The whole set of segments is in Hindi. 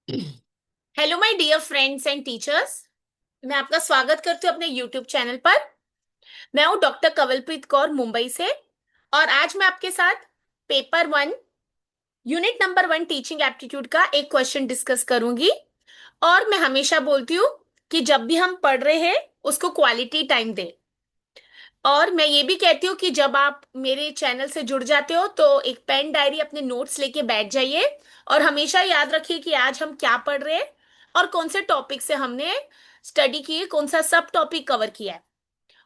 Hello my dear friends and teachers. मैं आपका स्वागत करती हूँ अपने यूट्यूब चैनल पर। मैं हूँ डॉक्टर कवलप्रीत कौर मुंबई से। और आज मैं आपके साथ paper 1 unit number 1 teaching aptitude का एक क्वेश्चन डिस्कस करूंगी। और मैं हमेशा बोलती हूँ कि जब भी हम पढ़ रहे हैं उसको क्वालिटी टाइम दें। और मैं ये भी कहती हूँ कि जब आप मेरे चैनल से जुड़ जाते हो तो एक पेन डायरी अपने नोट्स लेके बैठ जाइए। और हमेशा याद रखिए कि आज हम क्या पढ़ रहे हैं और कौन से टॉपिक से हमने स्टडी की है, कौन सा सब टॉपिक कवर किया है।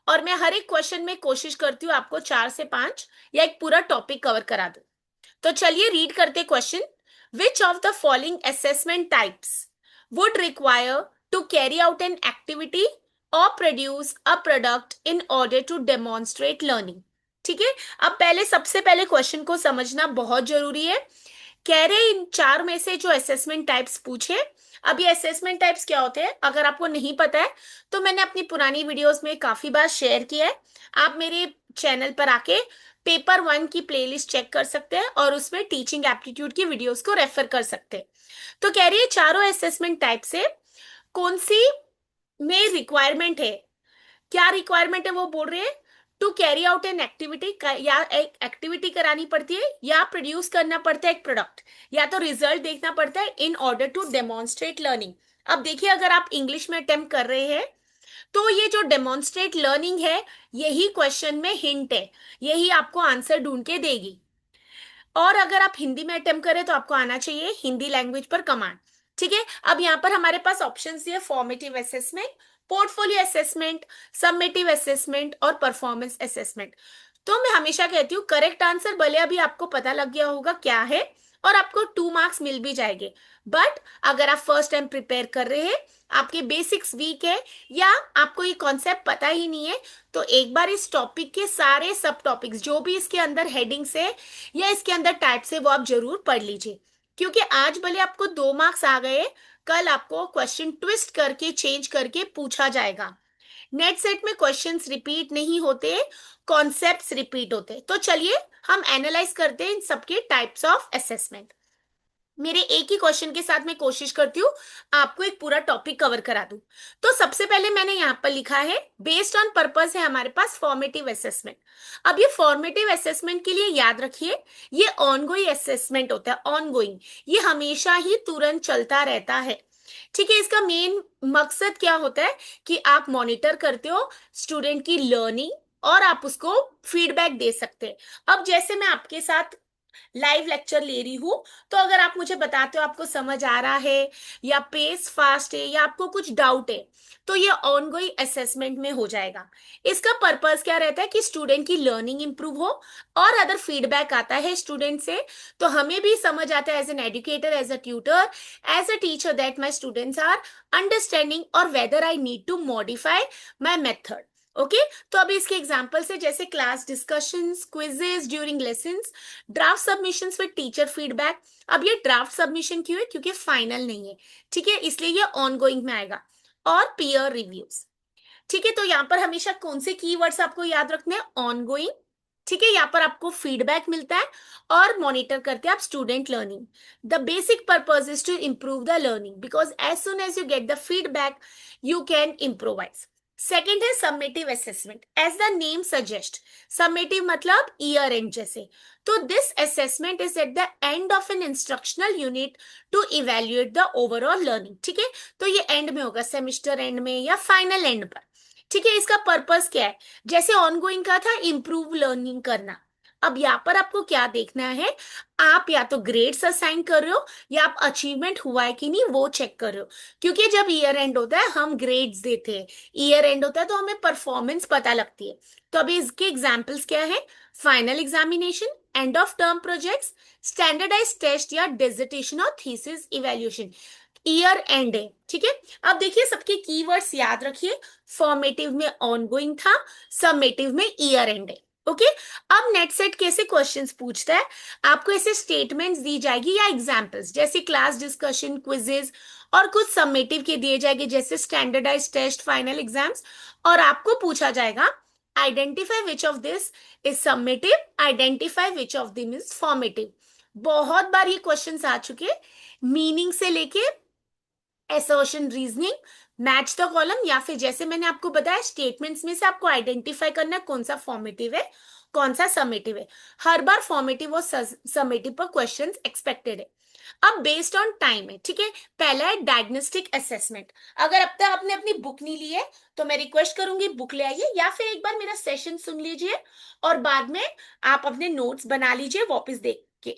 और मैं हर एक क्वेश्चन में कोशिश करती हूँ आपको 4 से 5 या एक पूरा टॉपिक कवर करा दूं। तो चलिए रीड करते question. Which of the following assessment types would require to carry out an activity or produce a product in order to demonstrate learning। ठीक है। अब पहले सबसे पहले क्वेश्चन को समझना बहुत जरूरी है। कह रहे इन चार में से जो असेसमेंट टाइप्स पूछे। अब ये असेसमेंट टाइप्स क्या होते हैं अगर आपको नहीं पता है तो मैंने अपनी पुरानी वीडियोस में काफी बार शेयर किया है। आप मेरे चैनल पर आके पेपर 1 की प्लेलिस्ट चेक कर सकते हैं और उसमें टीचिंग एप्टीट्यूड की वीडियोस को रेफर कर सकते हैं। तो कह रही है चारों असेसमेंट टाइप से कौन सी में रिक्वायरमेंट है। क्या रिक्वायरमेंट है वो बोल रहे हैं। To carry out an activity, या एक एक्टिविटी करानी पड़ती है या प्रोड्यूस करना पड़ता है एक प्रोडक्ट, या तो रिजल्ट देखना पड़ता है in order to demonstrate learning. अब देखिए अगर आप इंग्लिश में अटेम्प्ट कर रहे हैं तो ये जो डेमोन्स्ट्रेट लर्निंग है यही क्वेश्चन में हिंट है, यही आपको आंसर ढूंढ के देगी। और अगर आप हिंदी में अटेम्प्ट करें तो आपको आना चाहिए हिंदी लैंग्वेज पर कमांड। ठीक है। अब यहाँ पर हमारे पास ऑप्शन दिए formative assessment, portfolio assessment, submissive assessment और परफॉर्मेंस असेसमेंट। तो मैं हमेशा कहती हूँ करेक्ट आंसर भले अभी आपको पता लग गया होगा क्या है और आपको 2 मार्क्स मिल भी जाएंगे। बट अगर आप फर्स्ट टाइम प्रिपेयर कर रहे हैं, आपके बेसिक्स वीक है या आपको ये कॉन्सेप्ट पता ही नहीं है, तो एक बार इस टॉपिक के सारे सब टॉपिक्स जो भी इसके अंदर हेडिंग्स है या इसके अंदर टाइप से वो आप जरूर पढ़ लीजिए। क्योंकि आज भले आपको 2 मार्क्स आ गए, कल आपको क्वेश्चन ट्विस्ट करके चेंज करके पूछा जाएगा। नेट सेट में क्वेश्चंस रिपीट नहीं होते, कॉन्सेप्ट्स रिपीट होते। तो चलिए हम एनालाइज करते हैं इन सबके टाइप्स ऑफ असेसमेंट। मेरे एक ही क्वेश्चन के साथ मैं कोशिश करती हूँ आपको एक पूरा टॉपिक कवर करा दूं। तो सबसे पहले मैंने यहाँ पर लिखा है बेस्ड ऑन पर्पस है हमारे पास फॉर्मेटिव असेसमेंट। अब ये फॉर्मेटिव असेसमेंट के लिए याद रखिए ये ऑनगोइंग असेसमेंट होता है। ऑनगोइंग ये हमेशा ही तुरंत चलता रहता है। ठीक है। इसका मेन मकसद क्या होता है कि आप मॉनिटर करते हो स्टूडेंट की लर्निंग और आप उसको फीडबैक दे सकते हैं। अब जैसे मैं आपके साथ लाइव लेक्चर ले रही हूँ, तो अगर आप मुझे बताते हो आपको समझ आ रहा है या पेस फास्ट है या आपको कुछ डाउट है, तो ये ऑनगोइंग असेसमेंट में हो जाएगा। इसका पर्पस क्या रहता है कि स्टूडेंट की लर्निंग इंप्रूव हो और अगर फीडबैक आता है स्टूडेंट से तो हमें भी समझ आता है as an educator, as a tutor, as a teacher that my students are understanding और whether I need to modify my method. Okay. तो अभी इसके एग्जाम्पल से जैसे class discussions, quizzes during lessons, draft submissions with teacher feedback. अब ये ड्राफ्ट सबमिशन क्यों है क्योंकि फाइनल नहीं है। ठीक है। इसलिए ये ऑनगोइंग में आएगा। और पीयर रिव्यूज। ठीक है। तो यहाँ पर हमेशा कौन से कीवर्ड्स आपको याद रखने हैं, ऑनगोइंग। ठीक है। यहाँ पर आपको फीडबैक मिलता है और मॉनिटर करते हैं आप student learning. The basic purpose is to improve the learning because as soon as you get the feedback you can improvise. Second है summative assessment. As the name suggest, summative मतलब ईयर एंड जैसे। तो this assessment is at the end of an instructional unit to evaluate the overall learning. ठीक है। तो ये एंड में होगा, सेमिस्टर एंड में या फाइनल एंड पर। ठीक है। इसका पर्पस क्या है, जैसे ऑनगोइंग का था इंप्रूव लर्निंग करना। अब यहाँ पर आपको क्या देखना है, आप या तो ग्रेड्स असाइन कर रहे हो या आप अचीवमेंट हुआ है कि नहीं वो चेक कर रहे हो। क्योंकि जब ईयर एंड होता है हम ग्रेड्स देते हैं, ईयर एंड होता है तो हमें परफॉर्मेंस पता लगती है। तो अभी इसके एग्जाम्पल्स क्या है, final examination, end of term projects, standardise test या डिसर्टेशन और थीसिस इवैल्यूएशन। ईयर एंड है। ठीक है। अब देखिए सबके कीवर्ड्स याद रखिए। फॉर्मेटिव में ऑनगोइंग था, सबमेटिव में ईयर एंड है। ओके। अब नेट सेट कैसे क्वेश्चंस पूछता है, आपको ऐसे स्टेटमेंट्स दी जाएगी या एग्जांपल्स जैसे क्लास डिस्कशन, क्विजेस और कुछ सबमेटिव के दिए जाएंगे जैसे स्टैंडर्डाइज टेस्ट, फाइनल एग्जाम्स। और आपको पूछा जाएगा identify which of this is summative, identify which of them is formative. बहुत बार ये क्वेश्चंस आ चुके, मीनिंग से लेके assertion, reasoning, match the column, या फिर जैसे मैंने आपको बताया स्टेटमेंट्स में से आपको आइडेंटिफाई करना है कौन सा फॉर्मेटिव है कौन सा समेटिव है। हर बार फॉर्मेटिव और समेटिव पर क्वेश्चंस एक्सपेक्टेड है। अब बेस्ड ऑन टाइम है, ठीक है। पहला है डायग्नोस्टिक असेसमेंट। अगर अब तक आपने अपनी बुक नहीं ली है तो मैं रिक्वेस्ट करूंगी बुक ले आइए, या फिर एक बार मेरा सेशन सुन लीजिए और बाद में आप अपने नोट्स बना लीजिए वापस देख के,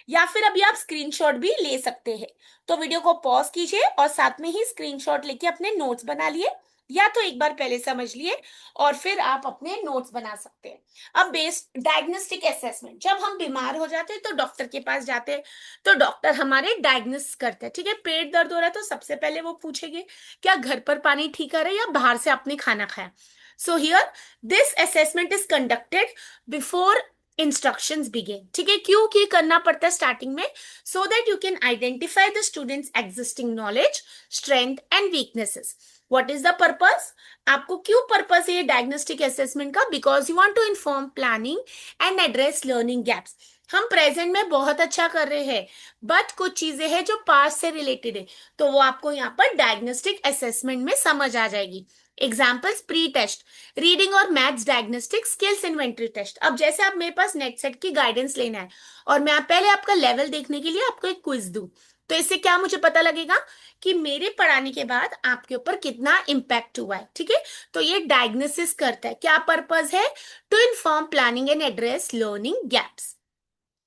या फिर अभी आप स्क्रीनशॉट भी ले सकते हैं। तो वीडियो को पॉज कीजिए और साथ में ही स्क्रीनशॉट लेके अपने नोट्स बना लिए, या तो एक बार पहले समझ लिए और फिर आप अपने नोट्स बना सकते हैं। अब बेस्ड डायग्नोस्टिक असेसमेंट, जब हम बीमार हो जाते हैं तो डॉक्टर के पास जाते हैं, तो डॉक्टर हमारे डायग्नोस करते हैं, ठीक है। पेट दर्द हो रहा है तो सबसे पहले वो पूछेंगे क्या घर पर पानी ठीक आ रहा है या बाहर से आपने खाना खाया। So here this assessment is conducted before instructions begin, ठीक है। क्यों की करना पड़ता है स्टार्टिंग में? So that you can identify the students existing knowledge, strength and weaknesses. What is the purpose? आपको क्यों पर्पस है ये डायग्नोस्टिक असेसमेंट का? Because you want to inform planning and address learning gaps. हम प्रेजेंट में बहुत अच्छा कर रहे हैं बट कुछ चीजें हैं जो पास्ट से रिलेटेड है, तो वो आपको यहाँ पर डायग्नोस्टिक असेसमेंट में समझ आ जाएगी। एग्जाम्पल्स: प्री टेस्ट, रीडिंग और maths diagnostic skills inventory test. अब जैसे आप मेरे पास नेट सेट की गाइडेंस लेना है और मैं पहले आपका लेवल देखने के लिए आपको एक क्विज दूं, तो इससे क्या मुझे पता लगेगा कि मेरे पढ़ाने के बाद आपके ऊपर कितना इम्पैक्ट हुआ है, ठीक है। तो ये डायग्नोसिस करता है, क्या पर्पस है? To inform planning and address learning gaps,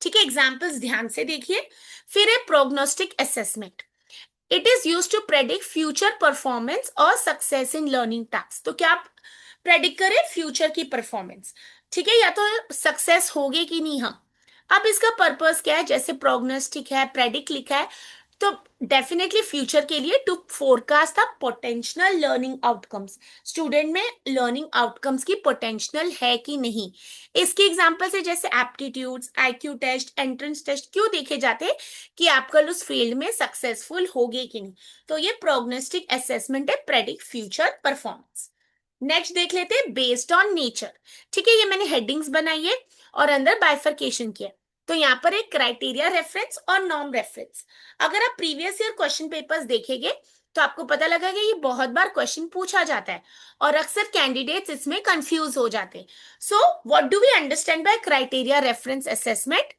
ठीक है। एग्जाम्पल्स ध्यान से देखिए। फिर है prognostic assessment. It is use to predict future performance और सक्सेस इन लर्निंग टास्क। तो क्या आप प्रेडिक्ट करें फ्यूचर की परफॉर्मेंस, ठीक है, या तो सक्सेस होगी कि नहीं हम। अब इसका पर्पस क्या है? जैसे प्रोग्नोस्टिक है, प्रेडिक्ट लिखा है, तो डेफिनेटली फ्यूचर के लिए to forecast the potential learning outcomes, student में लर्निंग आउटकम्स की पोटेंशियल है कि नहीं। इसके एग्जांपल से जैसे aptitudes, IQ test, entrance test क्यों देखे जाते हैं कि आप कल उस फील्ड में सक्सेसफुल होगे कि नहीं। तो ये प्रोग्नोस्टिक असेसमेंट है, प्रेडिक्ट फ्यूचर परफॉर्मेंस। नेक्स्ट देख लेते हैं बेस्ड ऑन नेचर, ठीक है। ये मैंने हेडिंग्स बनाई है और अंदर बाइफरकेशन किया। तो यहाँ पर एक क्राइटेरिया रेफरेंस और नॉर्म रेफरेंस। अगर आप प्रीवियस ईयर क्वेश्चन पेपर्स देखेंगे तो आपको पता लगा कि ये बहुत बार क्वेश्चन पूछा जाता है और अक्सर कैंडिडेट्स इसमें कंफ्यूज हो जाते हैं। So what do we understand by criteria reference assessment?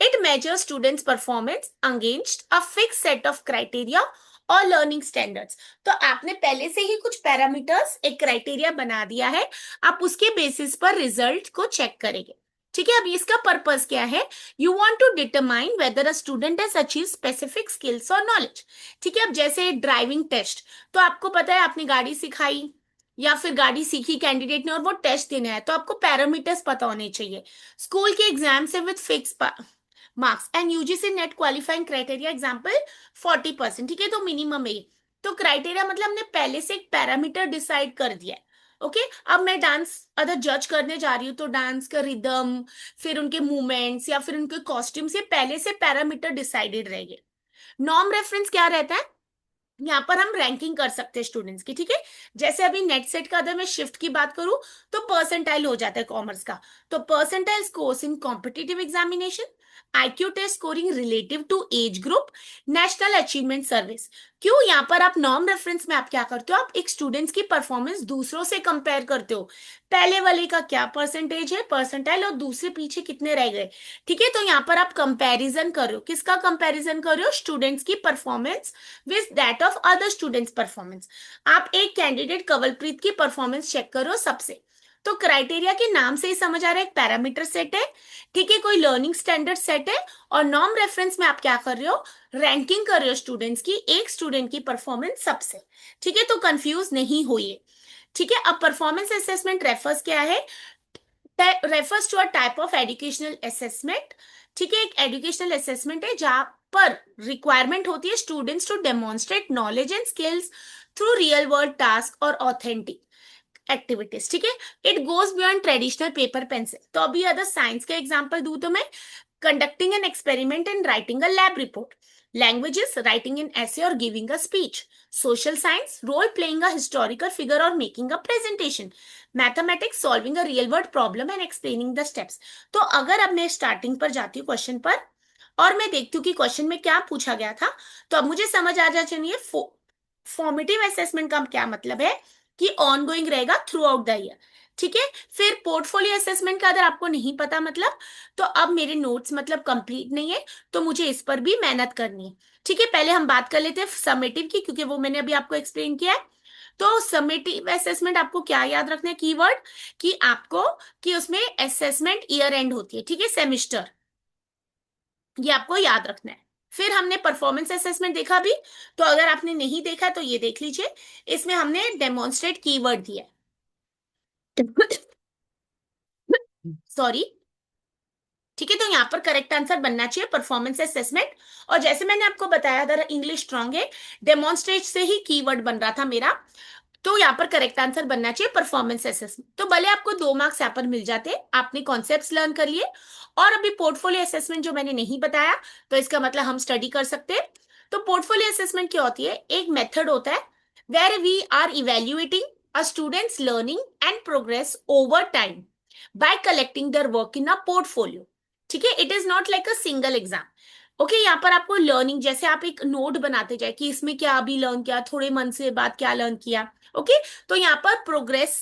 It measures students performance against a fix set of criteria और लर्निंग स्टैंडर्ड्स। तो आपने पहले से ही कुछ पैरामीटर्स, एक क्राइटेरिया बना दिया है, आप उसके बेसिस पर रिजल्ट को चेक करेंगे, ठीक है। अब इसका पर्पस क्या है? You want to determine whether a student has achieve specific skills और नॉलेज, ठीक है। अब जैसे ड्राइविंग टेस्ट, तो आपको पता है आपने गाड़ी सिखाई या फिर गाड़ी सीखी कैंडिडेट ने और वो टेस्ट देना है, तो आपको पैरामीटर्स पता होने चाहिए। स्कूल के एग्जाम से with fix marks and UGC net qualifying criteria example 40%, ठीक है। तो मिनिमम है। तो क्राइटेरिया मतलब हमने पहले से एक पैरामीटर डिसाइड कर दिया है। ओके अब मैं डांस अगर जज करने जा रही हूँ तो डांस का रिदम, फिर उनके मूवमेंट्स या फिर उनके कॉस्ट्यूम से पहले से पैरामीटर डिसाइडेड रहेंगे। नॉर्म रेफरेंस क्या रहता है? यहाँ पर हम रैंकिंग कर सकते हैं स्टूडेंट्स की, ठीक है। जैसे अभी नेट सेट का अगर मैं शिफ्ट की बात करूं तो परसेंटाइल हो जाता है कॉमर्स का, तो percentile scores in competitive examination, IQ test scoring relative to age group, national achievement service. क्यों? यहाँ पर आप नॉर्म रेफरेंस में आप क्या करते हो? आप एक स्टूडेंट्स की परफॉर्मेंस दूसरों से कंपेयर करते हो, पहले वाले का क्या परसेंटेज है परसेंटाइल और दूसरे पीछे कितने रह गए, ठीक है। तो यहाँ पर आप कंपैरिजन कर रहे हो, किसका कंपैरिजन कर रहे हो? स्टूडेंट्स की performance with that of other students performance. आप एक कैंडिडेट कवलप्रीत की परफॉर्मेंस चेक करो सबसे। तो क्राइटेरिया के नाम से ही समझ आ रहा है एक पैरामीटर सेट है, ठीक है, कोई लर्निंग स्टैंडर्ड सेट है। और नॉर्म रेफरेंस में आप क्या कर रहे हो? रैंकिंग कर रहे हो स्टूडेंट्स की, एक स्टूडेंट की परफॉर्मेंस सबसे, ठीक है। तो कंफ्यूज नहीं होइए, ठीक है। अब परफॉर्मेंस असेसमेंट रेफर्स क्या है? Refers to a type of educational assessment, ठीक है। एक एजुकेशनल असेसमेंट है जहां पर रिक्वायरमेंट होती है students to demonstrate knowledge and skills through real world task और ऑथेंटिक एक्टिविटीज, ठीक है। It goes beyond traditional paper pencil. तो अभी अगर साइंस का एग्जांपल दूं तो मैं conducting an experiment and writing a lab report. Languages, writing an essay or giving a speech. Social science, role playing a historical figure or making a presentation. Mathematics, solving a real world problem and explaining the steps. तो अगर अब मैं स्टार्टिंग पर जाती हूँ क्वेश्चन पर और मैं देखती हूँ कि क्वेश्चन में क्या पूछा गया था, तो अब मुझे समझ आ जा चाहिए फॉर्मेटिव असेसमेंट का क्या मतलब है कि ऑनगोइंग रहेगा थ्रू आउट द ईयर। ठीक है। फिर पोर्टफोलियो असेसमेंट का अगर आपको नहीं पता मतलब, तो अब मेरे नोट्स मतलब कंप्लीट नहीं है, तो मुझे इस पर भी मेहनत करनी है। ठीक है, पहले हम बात कर लेते हैं समेटिव की, क्योंकि वो मैंने अभी आपको एक्सप्लेन किया है। तो समेटिव असेसमेंट आपको क्या याद रखना है कीवर्ड, कि आपको कि उसमें असेसमेंट ईयर एंड होती है। ठीक है, सेमिस्टर, ये आपको याद रखना है। फिर हमने परफॉर्मेंस असेसमेंट देखा भी, तो अगर आपने नहीं देखा तो ये देख लीजिए। इसमें हमने डेमोन्स्ट्रेट कीवर्ड दिया है। सॉरी। ठीक है, तो यहाँ पर करेक्ट आंसर बनना चाहिए परफॉर्मेंस असेसमेंट। और जैसे मैंने आपको बताया अगर इंग्लिश स्ट्रांग है, डेमोन्स्ट्रेट से ही कीवर्ड बन रहा था मेरा, तो यहाँ पर करेक्ट आंसर बनना चाहिए परफॉर्मेंस असेसमेंट। तो भले आपको 2 मार्क्स यहाँ पर मिल जाते, आपने कॉन्सेप्ट्स लर्न कर लिए। और अभी पोर्टफोलियो असेसमेंट जो मैंने नहीं बताया, तो इसका मतलब हम स्टडी कर सकते हैं। तो पोर्टफोलियो असेसमेंट क्या होती है, एक मेथड होता है where we are evaluating a students learning and progress over time by collecting their work in a portfolio. ठीक है, it is not like a single exam. Okay, यहाँ पर आपको लर्निंग, जैसे आप एक नोट बनाते जाए कि इसमें क्या अभी लर्न किया, थोड़े मन से बाद क्या लर्न किया। ओके, तो यहाँ पर प्रोग्रेस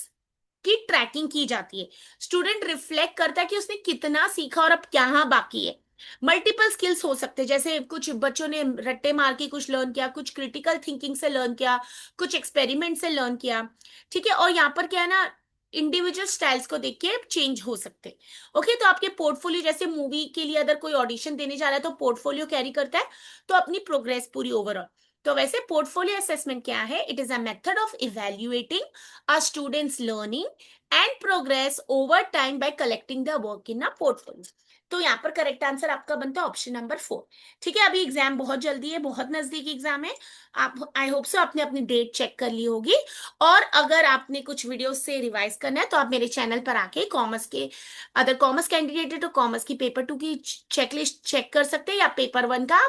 की ट्रैकिंग की जाती है। स्टूडेंट रिफ्लेक्ट करता है कि उसने कितना सीखा और अब क्या बाकी है। मल्टीपल स्किल्स हो सकते हैं, जैसे कुछ बच्चों ने रट्टे मार के कुछ लर्न किया, कुछ क्रिटिकल थिंकिंग से लर्न किया, कुछ एक्सपेरिमेंट से लर्न किया। ठीक है, और यहाँ पर क्या है ना, इंडिविजुअल स्टाइल्स को देख के चेंज हो सकते हैं। ओके, तो आपके पोर्टफोलियो, जैसे मूवी के लिए अगर कोई ऑडिशन देने जा रहा है तो पोर्टफोलियो कैरी करता है, तो अपनी प्रोग्रेस पूरी ओवरऑल। तो वैसे पोर्टफोलियो असेसमेंट क्या है, it is a method of evaluating a students learning and progress over time by collecting the work in a portfolio. तो यहाँ पर करेक्ट आंसर आपका बनता है ऑप्शन नंबर 4। ठीक है, अभी एग्जाम बहुत जल्दी है, बहुत नजदीक एग्जाम है। आप, आई होप सो आपने अपनी डेट चेक कर ली होगी। और अगर आपने कुछ वीडियो से रिवाइज करना है, तो आप मेरे चैनल पर आके कॉमर्स के, अगर कॉमर्स कैंडिडेट है तो कॉमर्स की पेपर 2 की चेकलिस्ट चेक कर सकते हैं, या पेपर 1 का,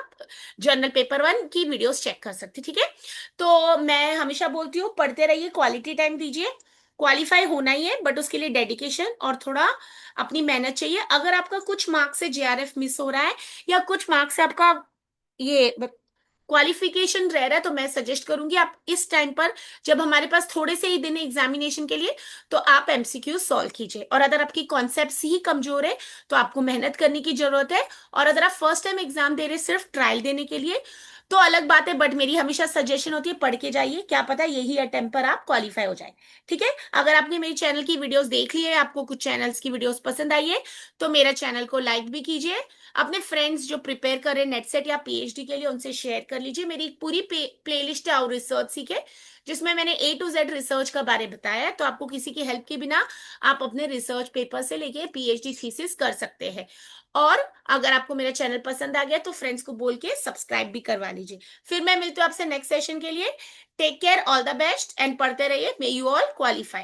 जनरल पेपर 1 की वीडियोस चेक कर सकते हैं। ठीक है, तो मैं हमेशा बोलती हूँ पढ़ते रहिए, क्वालिटी टाइम दीजिए। क्वालिफाई होना ही है, बट उसके लिए डेडिकेशन और थोड़ा अपनी मेहनत चाहिए। अगर आपका कुछ मार्क्स से जेआरएफ मिस हो रहा है, या कुछ मार्क्स से आपका ये क्वालिफिकेशन रह रहा है, तो मैं सजेस्ट करूंगी आप इस टाइम पर, जब हमारे पास थोड़े से ही दिन है एग्जामिनेशन के लिए, तो आप एमसीक्यू सॉल्व कीजिए। और अगर आपकी कॉन्सेप्ट्स ही कमजोर है, तो आपको मेहनत करने की जरूरत है। और अगर आप फर्स्ट टाइम एग्जाम दे रहे सिर्फ ट्रायल देने के लिए, तो अलग बात है, बट मेरी हमेशा सजेशन होती है पढ़ के जाइए, क्या पता यही अटेम्प्ट पर आप क्वालिफाई हो जाए। ठीक है, अगर आपने मेरी चैनल की वीडियोस देख ली है, आपको कुछ चैनल्स की वीडियोस पसंद आई है, तो मेरा चैनल को लाइक भी कीजिए। अपने फ्रेंड्स जो प्रिपेयर कर रहे हैं नेट सेट या पीएचडी के लिए, उनसे शेयर कर लीजिए। मेरी एक पूरी प्लेलिस्ट है और रिसर्च सीखे, जिसमें मैंने ए टू जेड रिसर्च का बारे बताया है, तो आपको किसी की हेल्प के बिना आप अपने रिसर्च पेपर से लेके पीएचडी थीसिस कर सकते हैं। और अगर आपको मेरा चैनल पसंद आ गया, तो फ्रेंड्स को बोल के सब्सक्राइब भी करवा लीजिए। फिर मैं मिलती हूँ आपसे नेक्स्ट सेशन के लिए। Take care, all the best, and पढ़ते रहिए। May you all qualify.